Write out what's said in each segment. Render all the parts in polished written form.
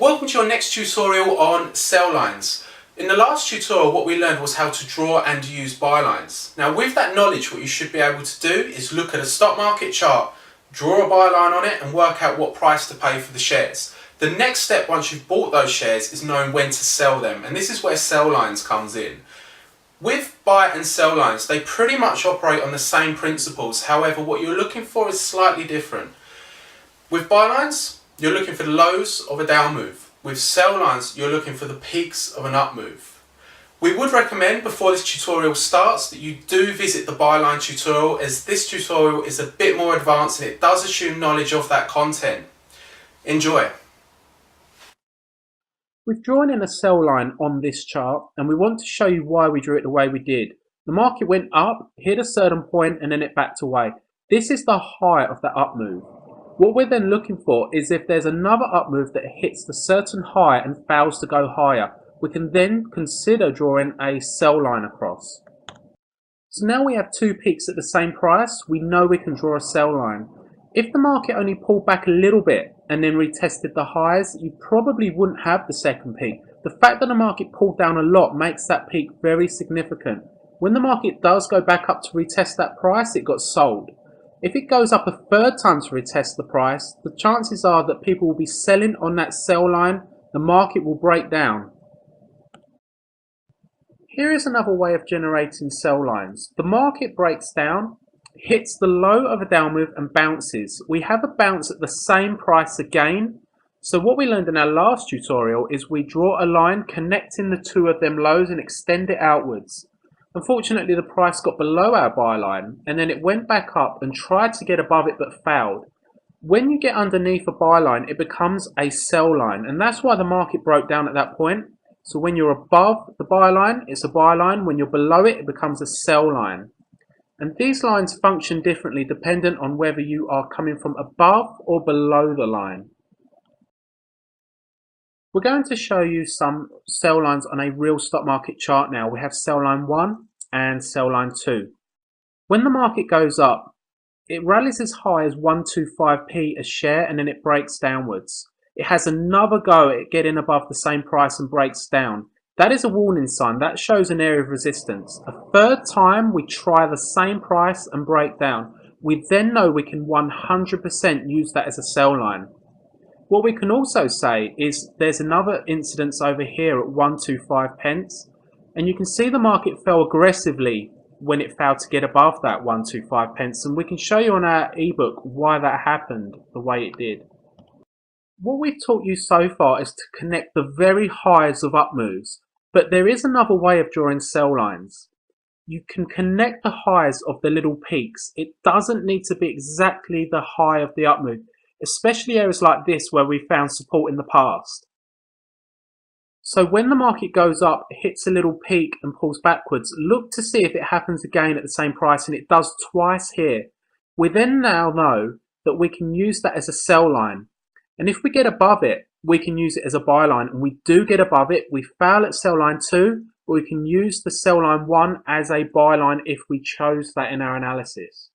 Welcome to your next tutorial on sell lines. In the last tutorial what we learned was how to draw and use buy lines. Now with that knowledge what you should be able to do is look at a stock market chart, draw a buy line on it and work out what price to pay for the shares. The next step once you've bought those shares is knowing when to sell them, and this is where sell lines comes in. With buy and sell lines they pretty much operate on the same principles, however what you're looking for is slightly different. With buy lines you're looking for the lows of a down move. With sell lines, you're looking for the peaks of an up move. We would recommend before this tutorial starts that you do visit the buy line tutorial, as this tutorial is a bit more advanced and it does assume knowledge of that content. Enjoy. We've drawn in a sell line on this chart and we want to show you why we drew it the way we did. The market went up, hit a certain point and then it backed away. This is the high of that up move. What we're then looking for is if there's another up move that hits the certain high and fails to go higher, we can then consider drawing a sell line across. So now we have two peaks at the same price, we know we can draw a sell line. If the market only pulled back a little bit and then retested the highs, you probably wouldn't have the second peak. The fact that the market pulled down a lot makes that peak very significant. When the market does go back up to retest that price, it got sold. If it goes up a third time to retest the price, the chances are that people will be selling on that sell line, the market will break down. Here is another way of generating sell lines. The market breaks down, hits the low of a down move and bounces. We have a bounce at the same price again. So what we learned in our last tutorial is we draw a line connecting the two of them lows and extend it outwards. Unfortunately, the price got below our buy line and then it went back up and tried to get above it but failed. When you get underneath a buy line, it becomes a sell line, and that's why the market broke down at that point. So when you're above the buy line, it's a buy line. When you're below it, it becomes a sell line. And these lines function differently dependent on whether you are coming from above or below the line. We're going to show you some sell lines on a real stock market chart now. We have sell line 1 and sell line 2. When the market goes up, it rallies as high as 125p a share and then it breaks downwards. It has another go at getting above the same price and breaks down. That is a warning sign. That shows an area of resistance. A third time we try the same price and break down. We then know we can 100% use that as a sell line. What we can also say is there's another incidence over here at 125 pence, and you can see the market fell aggressively when it failed to get above that 125 pence, and we can show you on our ebook why that happened the way it did. What we've taught you so far is to connect the very highs of up moves, but there is another way of drawing sell lines. You can connect the highs of the little peaks. It doesn't need to be exactly the high of the up move, especially areas like this where we found support in the past. So when the market goes up, hits a little peak and pulls backwards, look to see if it happens again at the same price, and it does twice here. We then now know that we can use that as a sell line. And if we get above it, we can use it as a buy line, and we do get above it. We fail at sell line 2, but we can use the sell line 1 as a buy line if we chose that in our analysis.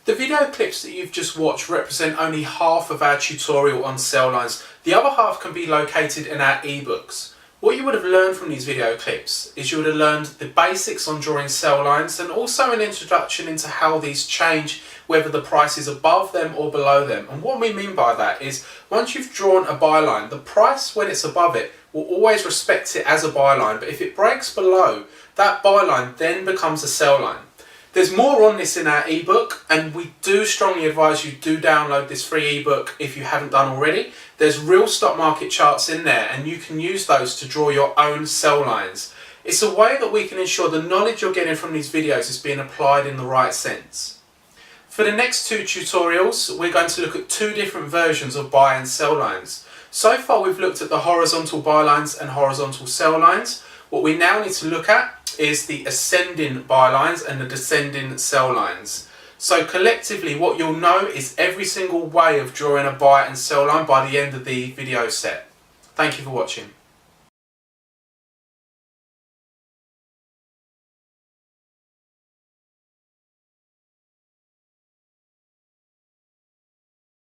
The video clips that you've just watched represent only half of our tutorial on sell lines. The other half can be located in our ebooks. What you would have learned from these video clips is you would have learned the basics on drawing sell lines and also an introduction into how these change, whether the price is above them or below them. And what we mean by that is once you've drawn a buy line, the price when it's above it will always respect it as a buy line, but if it breaks below, that buy line then becomes a sell line. There's more on this in our ebook, and we do strongly advise you do download this free ebook if you haven't done already. There's real stock market charts in there and you can use those to draw your own sell lines. It's a way that we can ensure the knowledge you're getting from these videos is being applied in the right sense. For the next two tutorials, we're going to look at two different versions of buy and sell lines. So far we've looked at the horizontal buy lines and horizontal sell lines. What we now need to look at is the ascending buy lines and the descending sell lines. So collectively what you'll know is every single way of drawing a buy and sell line by the end of the video set. Thank you for watching.